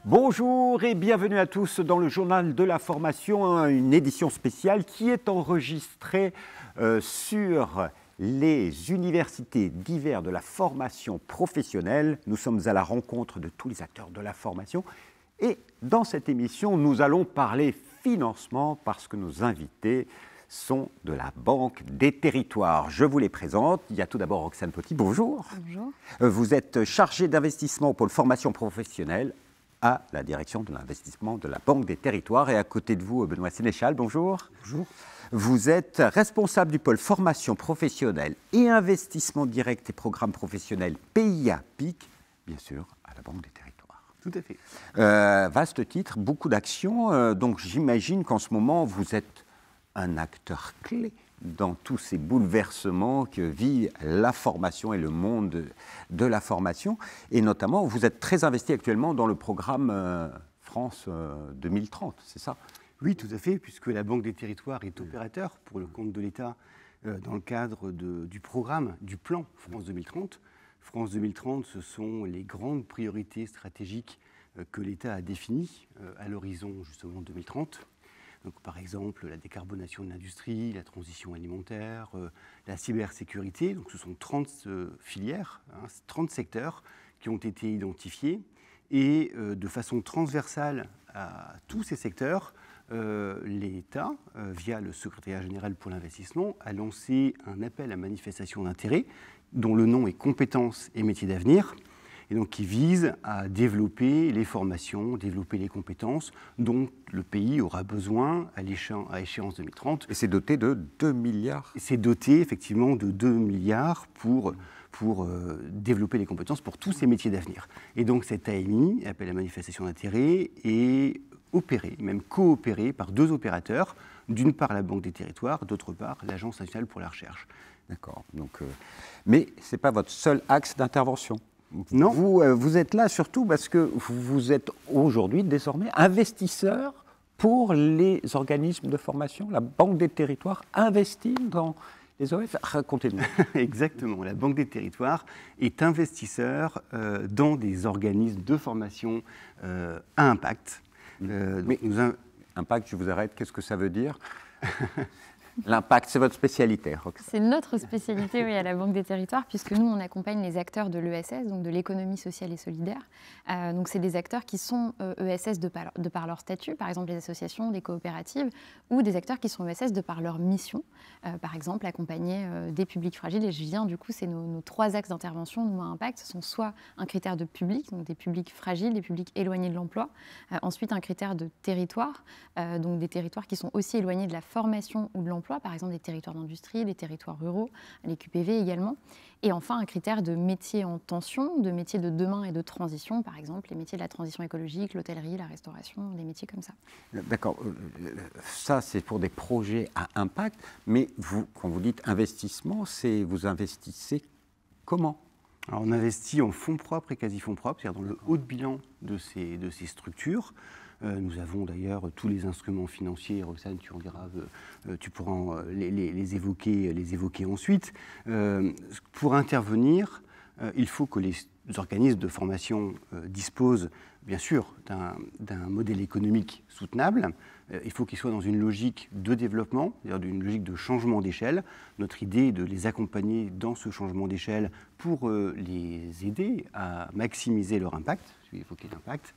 Bonjour et bienvenue à tous dans le journal de la formation, une édition spéciale qui est enregistrée sur les universités divers de la formation professionnelle. Nous sommes à la rencontre de tous les acteurs de la formation et dans cette émission, nous allons parler financement parce que nos invités sont de la Banque des Territoires. Je vous les présente. Il y a tout d'abord Roxane Poty. Bonjour. Bonjour. Vous êtes chargée d'investissement au pôle formation professionnelle à la direction de l'investissement de la Banque des Territoires. Et à côté de vous, Benoît Sénéchal, bonjour. Bonjour. Vous êtes responsable du pôle formation professionnelle et investissement direct et programmes professionnels PIA PIC, bien sûr, à la Banque des Territoires. Tout à fait. Vaste titre, beaucoup d'actions. Donc j'imagine qu'en ce moment, vous êtes un acteur clé dans tous ces bouleversements que vit la formation et le monde de la formation. Et notamment, vous êtes très investi actuellement dans le programme France 2030, c'est ça? Oui, tout à fait, puisque la Banque des Territoires est opérateur pour le compte de l'État dans le cadre du programme, du plan France 2030. France 2030, ce sont les grandes priorités stratégiques que l'État a définies à l'horizon justement 2030. Donc, par exemple, la décarbonation de l'industrie, la transition alimentaire, la cybersécurité. Donc, ce sont 30 filières, 30 secteurs qui ont été identifiés. Et de façon transversale à tous ces secteurs, l'État, via le secrétariat général pour l'investissement, a lancé un appel à manifestation d'intérêt dont le nom est Compétences et métiers d'avenir, et donc qui vise à développer les formations, développer les compétences dont le pays aura besoin à échéance 2030. Et c'est doté de 2 milliards. C'est doté effectivement de 2 milliards pour développer les compétences pour tous ces métiers d'avenir. Et donc cet AMI, appel à manifestation d'intérêt, est opéré, même coopéré par deux opérateurs, d'une part la Banque des Territoires, d'autre part l'Agence nationale pour la recherche. D'accord. Donc, mais ce n'est pas votre seul axe d'intervention. Non. Vous êtes là surtout parce que vous êtes aujourd'hui désormais investisseur pour les organismes de formation. La Banque des Territoires investit dans les OF. Racontez-nous. Exactement. La Banque des Territoires est investisseur dans des organismes de formation à impact. Mais impact, je vous arrête, qu'est-ce que ça veut dire? L'impact, c'est votre spécialité, Roxane. C'est notre spécialité, oui, à la Banque des Territoires, puisque nous, on accompagne les acteurs de l'ESS, donc de l'économie sociale et solidaire. Donc, c'est des acteurs qui sont ESS de par leur statut, par exemple les associations, des coopératives, ou des acteurs qui sont ESS de par leur mission. Par exemple, accompagner des publics fragiles. Et je viens, du coup, c'est nos trois axes d'intervention, nous, à impact. Ce sont soit un critère de public, donc des publics fragiles, des publics éloignés de l'emploi. Ensuite, un critère de territoire, donc des territoires qui sont aussi éloignés de la formation ou de l'emploi, par exemple des territoires d'industrie, des territoires ruraux, les QPV également. Et enfin, un critère de métiers en tension, de métiers de demain et de transition, par exemple les métiers de la transition écologique, l'hôtellerie, la restauration, des métiers comme ça. D'accord. Ça, c'est pour des projets à impact. Mais vous, quand vous dites investissement, vous investissez comment? Alors, on investit en fonds propres et quasi-fonds propres, c'est-à-dire dans le haut de bilan de ces structures. Nous avons d'ailleurs tous les instruments financiers. Roxane, tu en diras, tu pourras les évoquer ensuite. Pour intervenir, il faut que les organismes de formation disposent, bien sûr, d'un modèle économique soutenable. Il faut qu'ils soient dans une logique de développement, c'est-à-dire d'une logique de changement d'échelle. Notre idée est de les accompagner dans ce changement d'échelle pour les aider à maximiser leur impact. Je vais évoquer l'impact.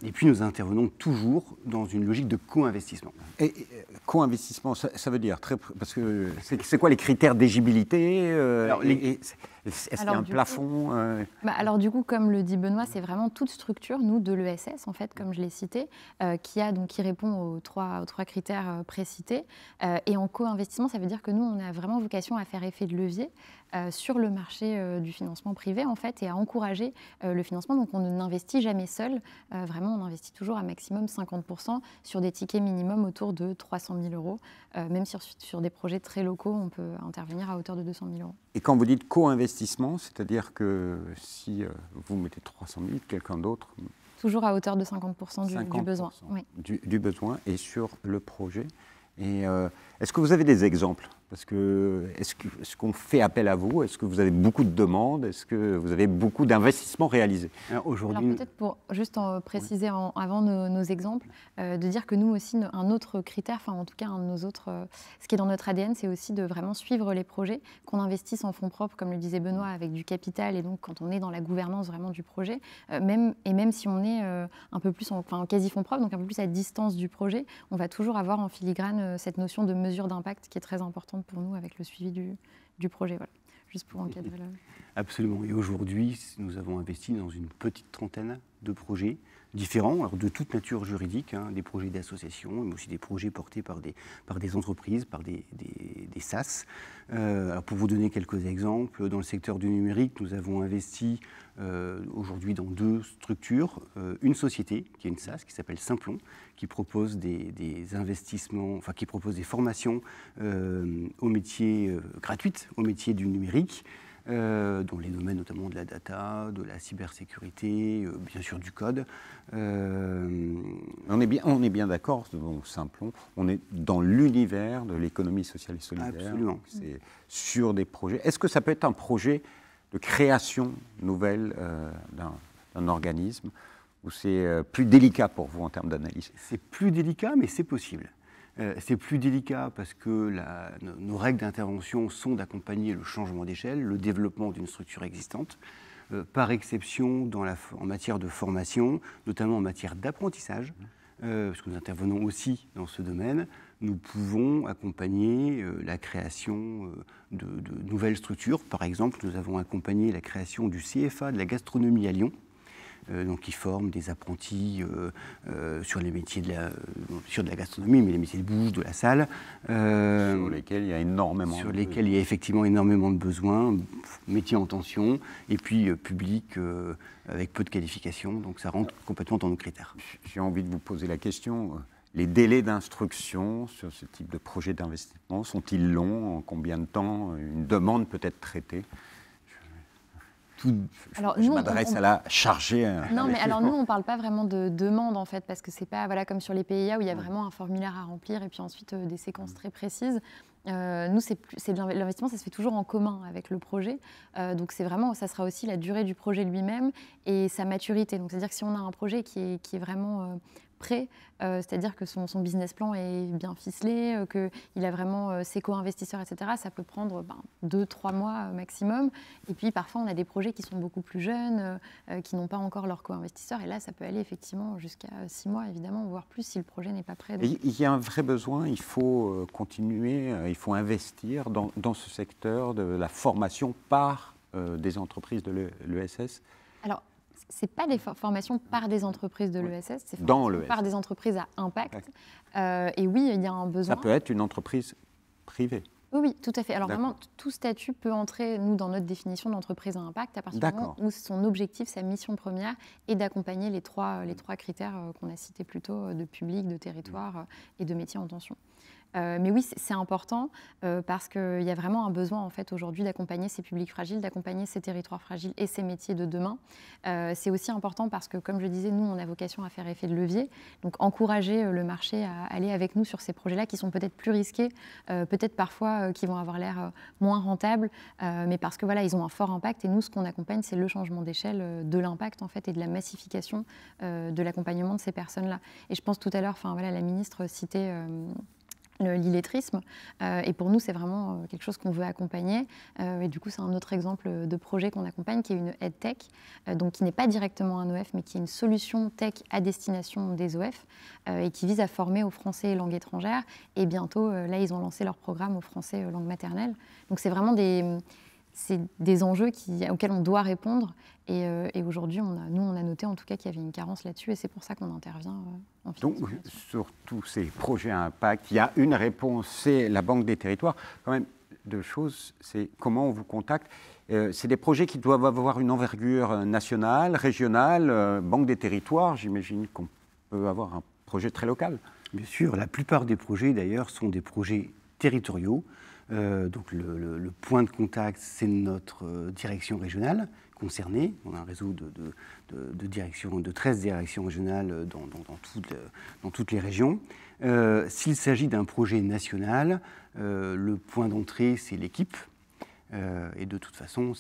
Et puis nous intervenons toujours dans une logique de co-investissement. Et co-investissement, ça veut dire, parce que c'est quoi les critères d'éligibilité? Est-ce qu'il y a un plafond? Alors du coup, comme le dit Benoît, c'est vraiment toute structure, nous, de l'ESS, en fait, comme je l'ai cité, qui répond aux trois critères précités. Et en co-investissement, ça veut dire que nous, on a vraiment vocation à faire effet de levier sur le marché du financement privé, en fait, et à encourager le financement. Donc on n'investit jamais seul. Vraiment, on investit toujours à maximum 50% sur des tickets minimum autour de 300 000 euros. Même sur des projets très locaux, on peut intervenir à hauteur de 200 000 euros. Et quand vous dites co-investissement, c'est-à-dire que si vous mettez 300 000, quelqu'un d'autre... Toujours à hauteur de 50% du besoin. Oui. Du besoin et sur le projet. Et est-ce que vous avez des exemples Parce que est-ce qu'on fait appel à vous? Est-ce que vous avez beaucoup de demandes? Est-ce que vous avez beaucoup d'investissements réalisés? Alors peut-être pour juste préciser avant nos exemples, de dire que nous aussi, un autre critère, enfin en tout cas un de nos autres, ce qui est dans notre ADN, c'est aussi de vraiment suivre les projets, qu'on investisse en fonds propres, comme le disait Benoît, avec du capital, et donc quand on est dans la gouvernance vraiment du projet, même si on est un peu plus en quasi fonds propres, donc un peu plus à distance du projet, on va toujours avoir en filigrane cette notion de mesure d'impact qui est très importante pour nous avec le suivi du projet. Voilà. Juste pour encadrer là. Absolument. Et aujourd'hui, nous avons investi dans une petite trentaine de projets différents, alors de toute nature juridique, des projets d'associations, mais aussi des projets portés par des entreprises, par des SAS. Alors pour vous donner quelques exemples, dans le secteur du numérique, nous avons investi aujourd'hui dans 2 structures. Une société, qui est une SAS, qui s'appelle Simplon, qui propose des investissements, enfin qui propose des formations aux métiers gratuites, aux métiers du numérique, dans les domaines notamment de la data, de la cybersécurité, bien sûr du code. On est bien d'accord, donc Simplon, on est dans l'univers de l'économie sociale et solidaire. Absolument. C'est sur des projets. Est-ce que ça peut être un projet de création nouvelle d'un organisme, ou c'est plus délicat pour vous en termes d'analyse? C'est plus délicat, mais c'est possible. C'est plus délicat parce que nos règles d'intervention sont d'accompagner le changement d'échelle, le développement d'une structure existante. Par exception, en matière de formation, notamment en matière d'apprentissage, parce que nous intervenons aussi dans ce domaine, nous pouvons accompagner la création de nouvelles structures. Par exemple, nous avons accompagné la création du CFA de la gastronomie à Lyon, donc qui forment des apprentis sur les métiers de la gastronomie, mais les métiers de bouche, de la salle. Sur lesquels il y a énormément il y a effectivement énormément de besoins, métiers en tension, et puis public avec peu de qualifications, donc ça rentre complètement dans nos critères. J'ai envie de vous poser la question, les délais d'instruction sur ce type de projet d'investissement sont-ils longs? En combien de temps une demande peut être traitée? Je m'adresse à la chargée. Non, mais alors nous, on ne parle pas vraiment de demande, en fait, parce que ce n'est pas comme sur les PIA où il y a vraiment un formulaire à remplir et puis ensuite des séquences très précises. Nous, c'est de l'investissement, ça se fait toujours en commun avec le projet. Donc ça sera aussi la durée du projet lui-même et sa maturité. Donc c'est-à-dire que si on a un projet qui est vraiment prêt, c'est-à-dire que son business plan est bien ficelé, qu'il a vraiment ses co-investisseurs, etc., ça peut prendre 2-3 mois maximum. Et puis parfois, on a des projets qui sont beaucoup plus jeunes, qui n'ont pas encore leur co-investisseurs. Et là, ça peut aller effectivement jusqu'à 6 mois, évidemment, voire plus si le projet n'est pas prêt. Donc... Il y a un vrai besoin, il faut continuer, il faut investir dans ce secteur de la formation par des entreprises de l'ESS. Alors, ce n'est pas des formations par des entreprises de l'ESS, c'est par des entreprises à impact. Et oui, il y a un besoin. Ça peut être une entreprise privée. Oui, tout à fait. Alors vraiment, tout statut peut entrer, nous, dans notre définition d'entreprise à impact, à partir du moment où son objectif, sa mission première, est d'accompagner les trois critères qu'on a cités plus tôt, de public, de territoire et de métier en tension. Mais oui, c'est important parce qu'il y a vraiment un besoin en fait aujourd'hui d'accompagner ces publics fragiles, d'accompagner ces territoires fragiles et ces métiers de demain. C'est aussi important parce que, comme je disais, nous, on a vocation à faire effet de levier. Donc, encourager le marché à aller avec nous sur ces projets-là qui sont peut-être plus risqués, peut-être parfois qui vont avoir l'air moins rentables, mais parce que voilà, ils ont un fort impact. Et nous, ce qu'on accompagne, c'est le changement d'échelle de l'impact en fait et de la massification de l'accompagnement de ces personnes-là. Et je pense tout à l'heure, la ministre citait l'illettrisme. Et pour nous, c'est vraiment quelque chose qu'on veut accompagner. Et du coup, c'est un autre exemple de projet qu'on accompagne, qui est une EdTech, donc qui n'est pas directement un OF, mais qui est une solution tech à destination des OF, et qui vise à former aux Français langue étrangère. Et bientôt, là, ils ont lancé leur programme aux Français langue maternelle. Donc, c'est vraiment des enjeux auxquels on doit répondre. Et aujourd'hui, on a noté en tout cas qu'il y avait une carence là-dessus, et c'est pour ça qu'on intervient en financement. Donc, sur tous ces projets à impact, il y a une réponse, c'est la Banque des Territoires. Quand même, deux choses, c'est comment on vous contacte. C'est des projets qui doivent avoir une envergure nationale, régionale. Banque des Territoires, j'imagine qu'on peut avoir un projet très local. Bien sûr, la plupart des projets, d'ailleurs, sont des projets territoriaux. Donc le point de contact, c'est notre direction régionale, concernés. On a un réseau de directions, de 13 directions régionales dans toutes les régions. S'il s'agit d'un projet national, le point d'entrée, c'est l'équipe. Et de toute façon,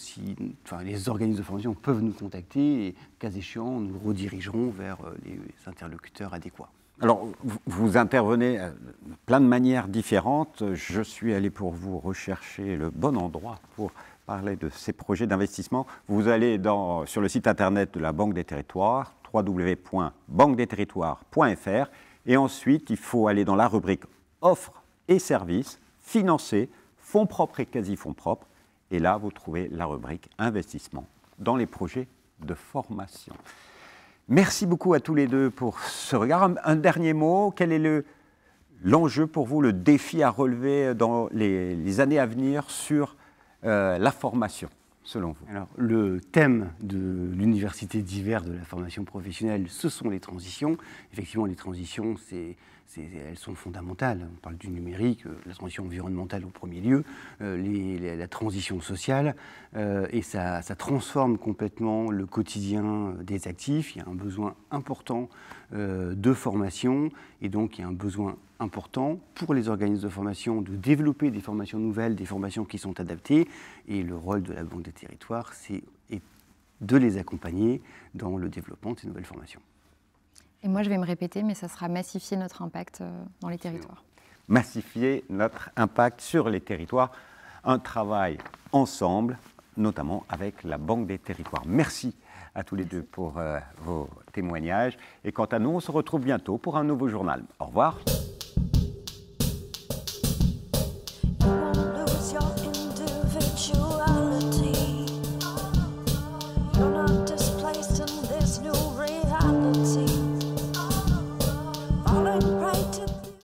les organismes de formation peuvent nous contacter et, cas échéant, nous redirigerons vers les interlocuteurs adéquats. Alors, vous intervenez de plein de manières différentes. Je suis allé pour vous rechercher le bon endroit pour parler de ces projets d'investissement. Vous allez sur le site internet de la Banque des Territoires, www.banquedestesterritoires.fr, et ensuite, il faut aller dans la rubrique offres et services, financés, fonds propres et quasi-fonds propres. Et là, vous trouvez la rubrique investissement dans les projets de formation. Merci beaucoup à tous les deux pour ce regard. Un dernier mot, quel est l'enjeu pour vous, le défi à relever dans les années à venir sur la formation, selon vous? Alors, le thème de l'université d'hiver de la formation professionnelle, ce sont les transitions. Effectivement, les transitions, elles sont fondamentales. On parle du numérique, la transition environnementale au premier lieu, la transition sociale, et ça transforme complètement le quotidien des actifs. Il y a un besoin important de formation, et donc il y a un besoin important pour les organismes de formation de développer des formations nouvelles, des formations qui sont adaptées, et le rôle de la Banque des Territoires, c'est de les accompagner dans le développement de ces nouvelles formations. Et moi, je vais me répéter, mais ça sera massifier notre impact dans les territoires. Massifier notre impact sur les territoires, un travail ensemble, notamment avec la Banque des Territoires. Merci à tous les deux pour vos témoignages. Et quant à nous, on se retrouve bientôt pour un nouveau journal. Au revoir.